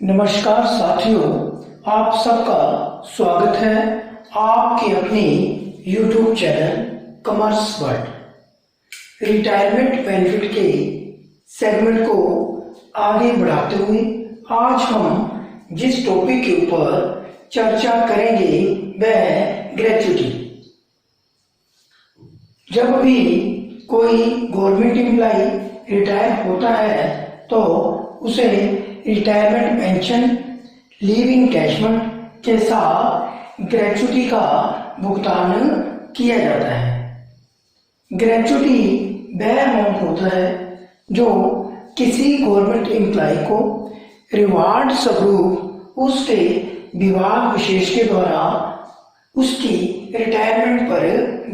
नमस्कार साथियों, आप सबका स्वागत है आपके अपने YouTube channel commerce world. Retirement benefit के सेगमेंट को आगे बढ़ाते हुए आज हम जिस टॉपिक के ऊपर चर्चा करेंगे वह ग्रेच्युटी। जब भी कोई गवर्नमेंट एम्प्लॉय रिटायर होता है तो उसे रिटायरमेंट पेंशन, लीव इनकैशमेंट के साथ ग्रेच्युटी का भुगतान किया जाता है। ग्रेच्युटी वह अमाउंट होता है जो किसी गवर्नमेंट एम्प्लॉय को रिवार्ड स्वरूप उसके विभाग विशेष के द्वारा उसकी रिटायरमेंट पर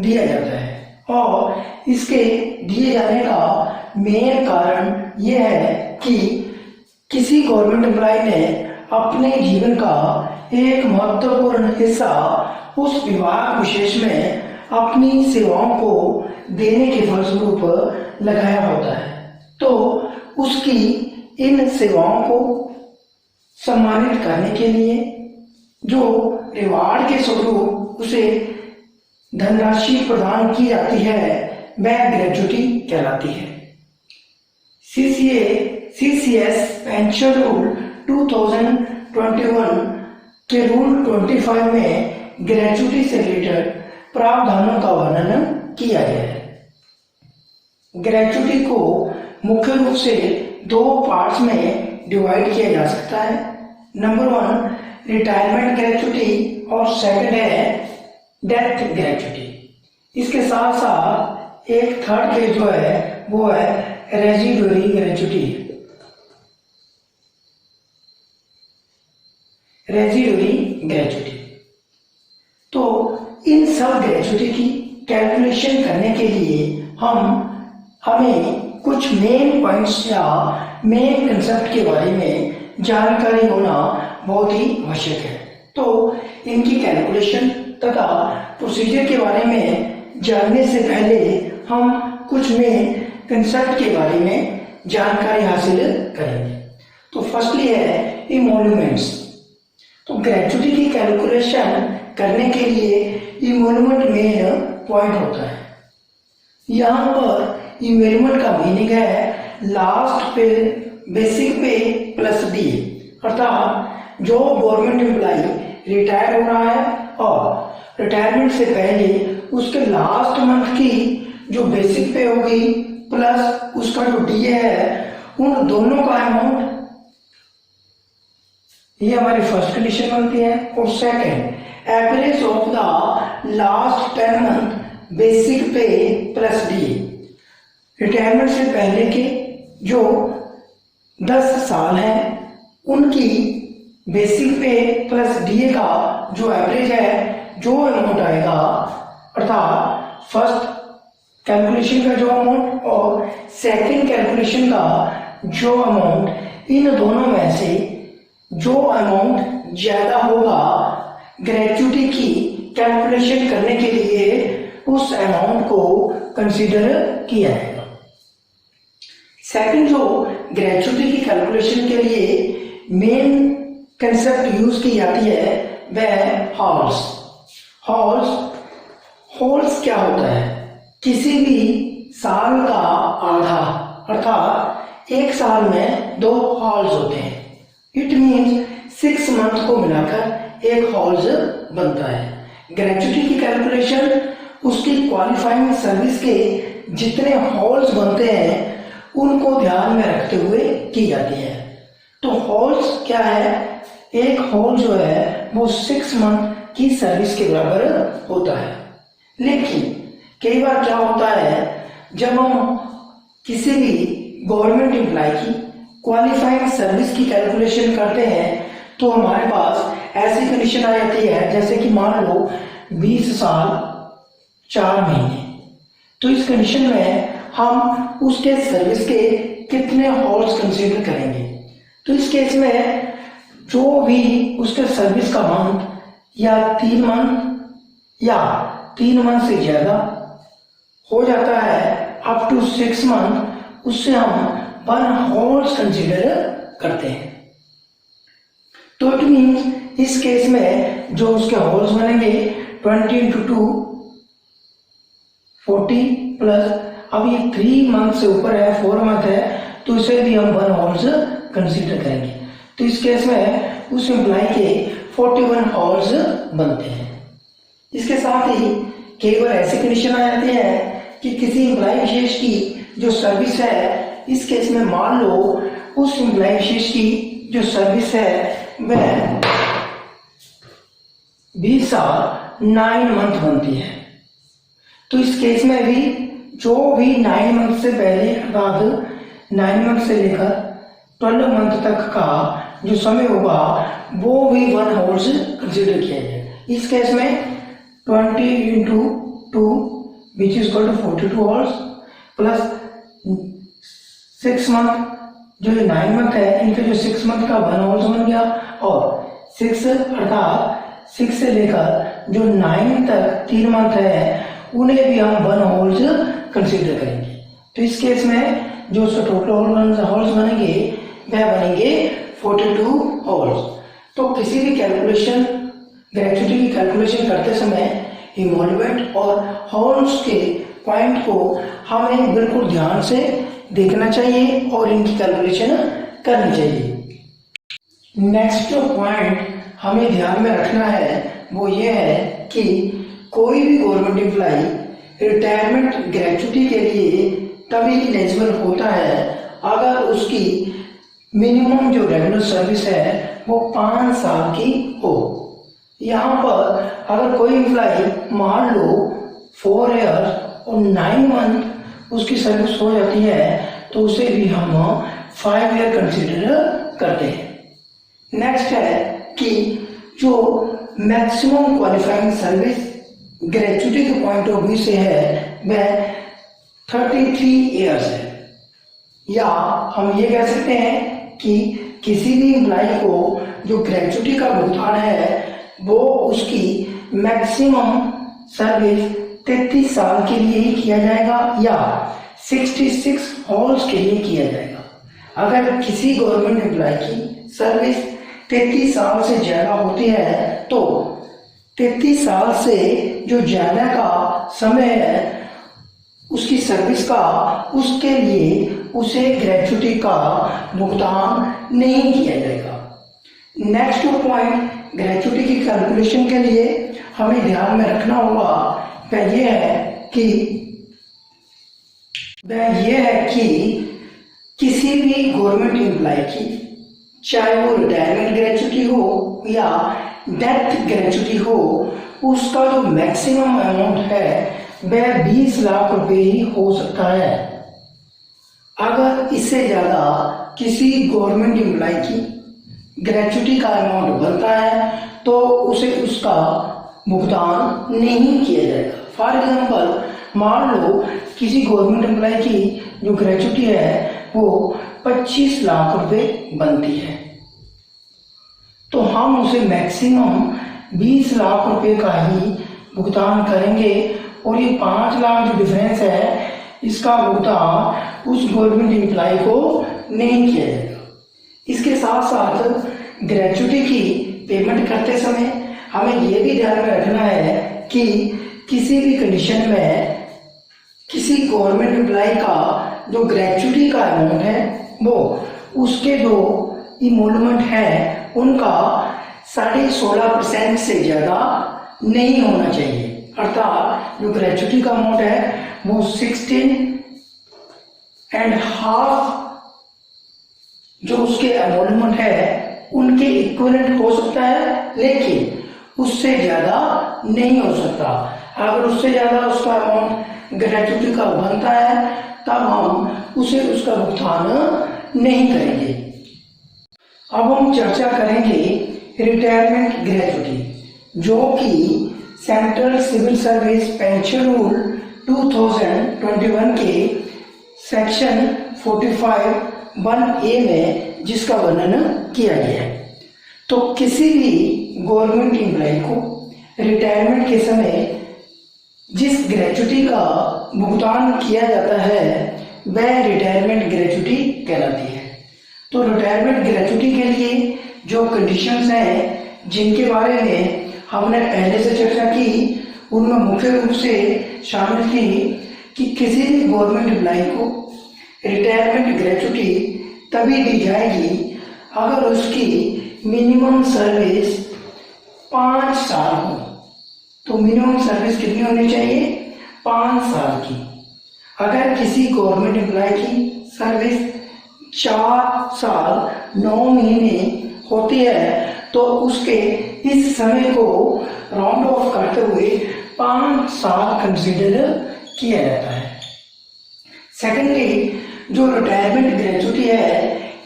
दिया जाता है। और इसके दिए जाने का मेन कारण यह है कि किसी गवर्नमेंट एम्प्लॉय ने अपने जीवन का एक महत्वपूर्ण हिस्सा उस विभाग विशेष में अपनी सेवाओं को देने के फलस्वरूप लगाया होता है, तो उसकी इन सेवाओं को सम्मानित करने के लिए जो रिवार्ड के स्वरूप उसे धनराशि प्रदान की जाती है वह ग्रेच्युटी कहलाती है। सीसीएस पेंशन रूल 2021 के रूल 25 में ग्रेच्युटी से रिलेटेड प्रावधानों का वर्णन किया गया है। ग्रेच्युटी को मुख्य रूप से दो पार्ट्स में डिवाइड किया जा सकता है। नंबर 1 रिटायरमेंट ग्रेच्युटी और सेकंड है डेथ ग्रेच्युटी। इसके साथ साथ एक थर्ड के जो है वो है रेजिडुअरी ग्रेच्युटी। तो इन सब ग्रेच्युटी की कैलकुलेशन करने के लिए हमें कुछ मेन पॉइंट्स या मेन कंसेप्ट के बारे में जानकारी होना बहुत ही आवश्यक है। तो इनकी कैलकुलेशन तथा प्रोसीजर के बारे में जानने से पहले हम कुछ मेन कंसेप्ट के बारे में जानकारी हासिल करेंगे। तो फर्स्टली है इमोल्यूमेंट्स। तो ग्रेच्युटी की कैलकुलेशन करने के लिए इमोल्यूमेंट मेन पॉइंट होता है। यहाँ पर इमोल्यूमेंट का मीनिंग है लास्ट पे बेसिक पे प्लस डी, अर्थात जो गवर्नमेंट एम्प्लॉय रिटायर हो रहा है और रिटायरमेंट से पहले उसके लास्ट मंथ की जो बेसिक पे होगी प्लस उसका जो डीए है, उन दोनों का अमाउंट, ये हमारी फर्स्ट कंडीशन बनती है। और second average of the last 10 month basic पे प्लस डी। रिटायरमेंट से पहले के जो 10 साल हैं उनकी बेसिक पे प्लस डीए का जो एवरेज है, जो अमाउंट आएगा, अर्थात फर्स्ट कैलकुलेशन का जो अमाउंट और सेकंड कैलकुलेशन का जो अमाउंट, इन दोनों में से जो अमाउंट ज्यादा होगा ग्रेच्युटी की कैलकुलेशन करने के लिए उस अमाउंट को कंसीडर किया जाएगा। सेकंड जो ग्रेच्युटी की कैलकुलेशन के लिए मेन कंसेप्ट यूज की जाती है वह हॉल्स क्या होता है? किसी भी साल का आधा, अर्थात एक साल में 2 हॉल्स होते हैं। इट मीन्स 6 मंथ को मिलाकर एक हॉल्स बनता है। ग्रेच्युटी की कैलकुलेशन उसकी क्वालिफाइंग सर्विस के जितने हॉल्स बनते हैं उनको ध्यान में रखते हुए की जाती है। तो हॉल्स क्या है? एक हॉल जो है वो 6 मंथ की सर्विस के बराबर होता है। लेकिन कई बार क्या होता है, जब हम किसी भी गवर्नमेंट एम्प्लॉय की क्वालिफाइंग सर्विस की कैलकुलेशन करते हैं तो हमारे पास ऐसी कंडीशन आ जाती है जैसे कि मान लो 20 साल 4 महीने। तो इस कंडीशन में हम उसके सर्विस के कितने हॉल्स कंसीडर करेंगे? तो इस केस में जो भी उसके सर्विस का मंथ या 3 मंथ या 3 मंथ से ज्यादा हो जाता है अप टू 6 मंथ, उससे हम 1 हॉल्स कंसीडर करते हैं। तो इट मीन्स इस केस में जो उसके होल्स बनेंगे 20 इंटू 2 40 प्लस, अब ये 3 मंथ से ऊपर है, 4 मंथ है, तो इसे भी हम 1 होल्स कंसीडर करेंगे। तो इस केस में उस एम्प्लॉय के 41 होल्स बनते हैं। इसके साथ ही कई बार ऐसी कंडीशन आ जाती है कि किसी एम्प्लॉय विशेष की जो सर्विस है, इस केस में मान लो उस एम्प्लॉय विशेष की जो सर्विस है वह 20 साल 9 मंथ बनती है। तो इस केस में भी जो भी 9 मंथ से पहले अर्थात 9 मंथ से लेकर 12 मंथ तक का जो समय होगा वो भी 1 होल्स कंसिडर किया जाएगा। इस केस में 20 into 2 which is equal to 42 wholes plus 6 month, जो 9 मंथ है इनके जो 6 मंथ का 1 होल्स बन गया, और 6 अर्थात 6 से लेकर जो 9 तक 3 मंथ है उन्हें भी हम 1 होल्स कंसीडर करेंगे। तो इस केस में जो टोटल होल्स बनेंगे वह बनेंगे 42 होल्स। तो किसी भी कैलकुलेशन, ग्रेच्युटी की कैलकुलेशन करते समय इमोल्यूमेंट और होल्स के पॉइंट को हमें बिल्कुल ध्यान से देखना चाहिए और इनकी कैलकुलेशन करनी चाहिए। नेक्स्ट जो पॉइंट हमें ध्यान में रखना है वो ये है कि कोई भी गवर्नमेंट एम्प्लॉय रिटायरमेंट ग्रेच्युटी के लिए तभी एलिजिबल होता है अगर उसकी मिनिमम जो रेगुलर सर्विस है वो 5 साल की हो। यहाँ पर अगर कोई एम्प्लॉय मान लो 4 ईयर्स और 9 मंथ उसकी सर्विस हो जाती है तो उसे भी हम 5 ईयर कंसिडर करते हैं। नेक्स्ट है कि जो मैक्सिमम क्वालिफाइंग सर्विस ग्रेच्युटी के पॉइंट ऑफ व्यू से है वह 33 ईयर्स है, या हम ये कह सकते हैं कि किसी भी एम्प्लॉय को जो ग्रेच्युटी का भुगतान है वो उसकी मैक्सिमम सर्विस 33 साल के लिए ही किया जाएगा या 66 होल्स के लिए किया जाएगा। अगर किसी गवर्नमेंट एम्प्लॉय की सर्विस 33 साल से ज्यादा होती है तो 33 साल से जो ज्यादा का समय है उसकी सर्विस का, उसके लिए उसे ग्रेच्युटी का भुगतान नहीं किया जाएगा। नेक्स्ट पॉइंट ग्रेच्युटी की कैलकुलेशन के लिए हमें ध्यान में रखना होगा वह यह है कि किसी भी गवर्नमेंट एम्प्लॉय की, चाहे वो रिटायरमेंट ग्रेच्युटी हो या डेथ ग्रेच्युटी हो, उसका जो मैक्सिमम अमाउंट है वह 20 लाख रुपए ही हो सकता है। अगर इससे ज्यादा किसी गवर्नमेंट एम्प्लॉय की ग्रेच्युटी का अमाउंट बनता है तो उसे उसका भुगतान नहीं किया जाएगा। फॉर एग्जाम्पल मान लो किसी गवर्नमेंट एम्प्लॉय की जो ग्रेच्युटी है वो 25 लाख रुपए बनती है तो हम उसे मैक्सिमम 20 लाख रुपए का ही भुगतान करेंगे और ये 5 लाख जो डिफरेंस है इसका भुगतान उस गवर्नमेंट एम्प्लॉय को नहीं किया जाएगा। इसके साथ साथ ग्रेच्युटी की पेमेंट करते समय हमें यह भी ध्यान में रखना है कि किसी भी कंडीशन में किसी गवर्नमेंट एम्प्लॉय का जो ग्रेच्युटी का अमाउंट है वो उसके जो इमोल्यूमेंट है उनका 16.5% से ज्यादा नहीं होना चाहिए। अर्थात जो ग्रेच्युटी का अमाउंट है वो 16.5 जो उसके एमोल्यूमेंट है उनके इक्विवेलेंट हो सकता है लेकिन उससे ज्यादा नहीं हो सकता। अगर उससे ज्यादा उसका अमाउंट ग्रेच्युटी का बनता है तब हम उसे उसका भुगतान नहीं करेंगे। अब हम चर्चा करेंगे रिटायरमेंट ग्रेच्युटी जो कि central civil service pension rule 2021 के सेक्शन 45(1)(a) में जिसका वर्णन किया गया है। तो किसी भी गवर्नमेंट एम्प्लॉय को रिटायरमेंट के समय जिस ग्रेच्युटी का भुगतान किया जाता है वह रिटायरमेंट ग्रेच्युटी कहलाती है। तो रिटायरमेंट ग्रेच्युटी के लिए जो कंडीशंस हैं जिनके बारे में हमने पहले से चर्चा की, उनमें मुख्य रूप से शामिल थी कि किसी भी गवर्नमेंट एम्प्लॉय को रिटायरमेंट ग्रेच्युटी तभी दी जाएगी अगर उसकी मिनिमम सर्विस 5 साल हो। तो मिनिमम सर्विस कितनी होनी चाहिए? 5 साल की। अगर किसी गवर्नमेंट एम्प्लॉय की सर्विस 4 साल 9 महीने होती है तो उसके इस समय को राउंड ऑफ करते हुए 5 साल कंसीडर किया जाता है। सेकेंडली, जो रिटायरमेंट ग्रेच्युटी है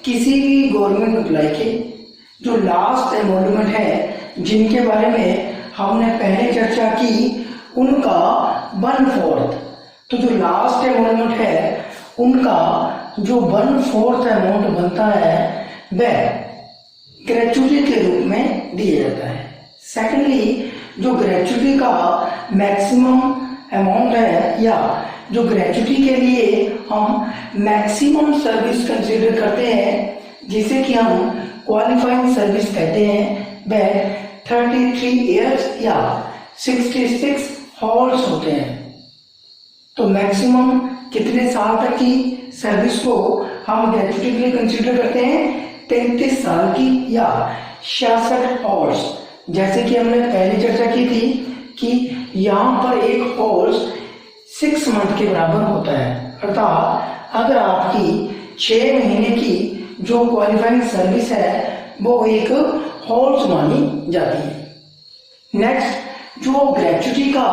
किसी भी गवर्नमेंट एम्प्लॉय के जो लास्ट एमोल्डमेंट है जिनके बारे में हमने पहले चर्चा की, उनका 1/4, तो जो लास्ट एमोल्डमेंट है उनका जो 1/4 अमाउंट बनता है वह ग्रेच्युटी के रूप में दिया जाता है। सेकेंडली, जो ग्रेच्युटी का मैक्सिमम अमाउंट है या जो ग्रेच्युटी के लिए हम मैक्सिमम सर्विस कंसीडर करते हैं जिसे कि हम क्वालिफाइंग सर्विस कहते हैं, वह 33 इयर्स या 66 हॉल्स होते हैं। तो मैक्सिमम कितने साल तक की सर्विस को हम ग्रेच्युटी के लिए कंसीडर करते हैं? 33 साल की या 66 हॉल्स। जैसे कि हमने पहले चर्चा की थी कि यहाँ पर एक हॉल्स 6 मंथ के बराबर होता है, अर्थात अगर आपकी 6 महीने की जो क्वालिफाइंग सर्विस है वो एक हॉल्स मानी जाती है। नेक्स्ट, जो ग्रेच्युटी का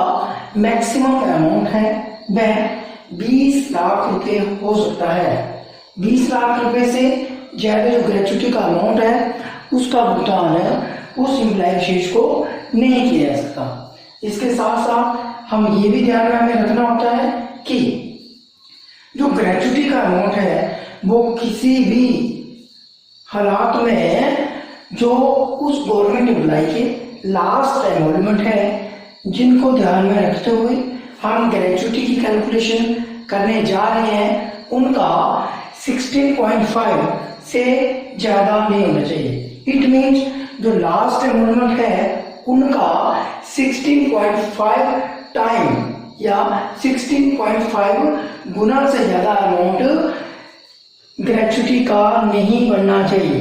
मैक्सिमम अमाउंट है वह 20 लाख रुपए हो सकता है। 20 लाख रुपए से ज्यादा जो ग्रेच्युटी का अमाउंट है उसका भुगतान उस एम्प्लॉय विशेष को नहीं किया जा सकता। इसके साथ साथ हम ये भी ध्यान में हमें रखना होता है कि जो ग्रेच्युटी का अमाउंट है वो किसी भी हालात में जो उस गवर्नमेंट एम्प्लॉय के लास्ट एनरोलमेंट है जिनको ध्यान में रखते हुए हम ग्रेच्युटी की कैलकुलेशन करने जा रहे हैं, उनका 16.5 से ज्यादा नहीं होना चाहिए। इट मीन्स जो लास्ट एनरोलमेंट है उनका 16.5 टाइम या 16.5 गुना से ज्यादा अमाउंट ग्रेच्युटी का नहीं बनना चाहिए।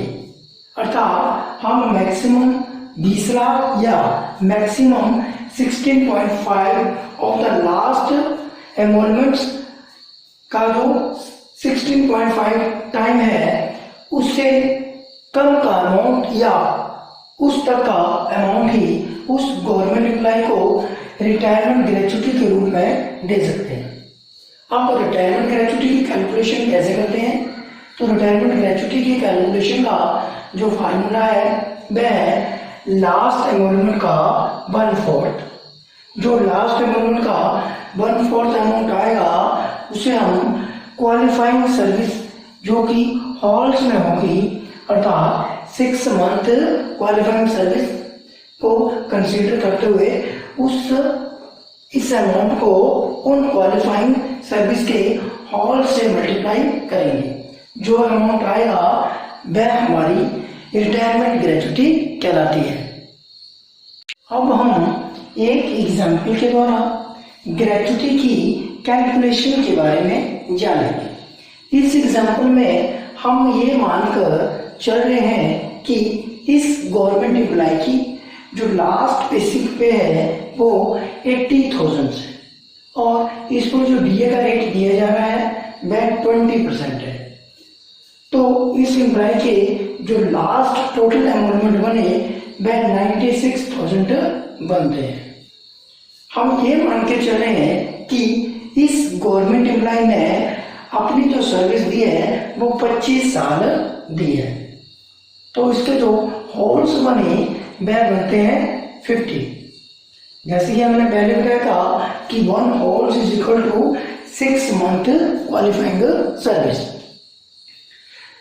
अर्थात हम मैक्सिमम 20 लाख या maximum 16.5 of the last emoluments का जो 16.5 टाइम है उससे कम का अमाउंट या उस तक का अमाउंट ही उस गवर्नमेंट एम्प्लॉय को रिटायरमेंट ग्रेच्युटी के रूप में दे सकते हैं। अब रिटायरमेंट ग्रेच्युटी की कैलकुलेशन कैसे करते हैं? तो रिटायरमेंट ग्रेच्युटी की कैलकुलेशन का जो फार्मूला है वह है लास्ट एमोलमेंट का 1/4। जो लास्ट एमोलमेंट का 1/4 अमाउंट आएगा उसे हम क्वालिफाइंग सर्विस जो कि हॉल्स में होगी अर्थात 6 मंथ क्वालिफाइंग सर्विस को कंसीडर करते हुए इस अमाउंट को उन क्वालिफाइंग सर्विस के हॉल से मल्टीप्लाई करेंगे। जो अमाउंट आएगा वह हमारी रिटायरमेंट ग्रेच्युटी कहलाती है। अब हम एक एग्जाम्पल के द्वारा ग्रेच्युटी की कैलकुलेशन के बारे में जानेंगे। इस एग्जाम्पल में हम ये मानकर चल रहे हैं कि इस गवर्नमेंट एम्प्लॉय की जो लास्ट बेसिक पे है वो 80,000 है और इस पर जो डीए का रेट दिया जा रहा है वह 20% है। तो इस एम्प्लॉय के जो लास्ट टोटल एमोलमेंट बने वह 96,000 बनते हैं। हम ये मान के चले हैं कि इस गवर्नमेंट एम्प्लॉय ने अपनी जो सर्विस दी है वो 25 साल दी है। तो इसके जो होल्स बने वह बनते हैं 50। जैसे कि हमने पहले बताया था कि 1 wholes is equal to 6 month qualifying service.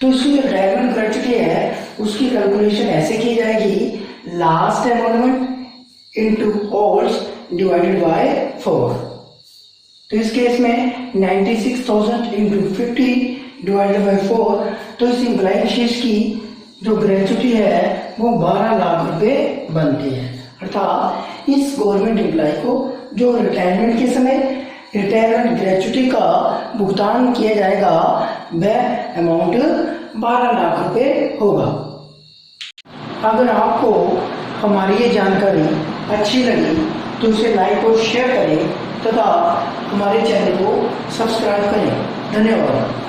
तो इसकी जो रिटायरमेंट ग्रेच्युटी है उसकी कैलकुलेशन ऐसे की जाएगी last emolument into wholes divided by 4। तो इस केस में 96,000 इंटू 50 डिवाइडेड बाय 4। तो इस एम्प्लॉय विशेष की जो ग्रेचुटी है वो 12 लाख रुपए बनती है। अर्थात इस गवर्नमेंट एम्प्लॉय को जो रिटायरमेंट के समय रिटायरमेंट ग्रेचुटी का भुगतान किया जाएगा वह अमाउंट 12 लाख रुपए होगा। अगर आपको हमारी ये जानकारी अच्छी लगी तो इसे लाइक और शेयर करें तथा हमारे चैनल को सब्सक्राइब करें। धन्यवाद।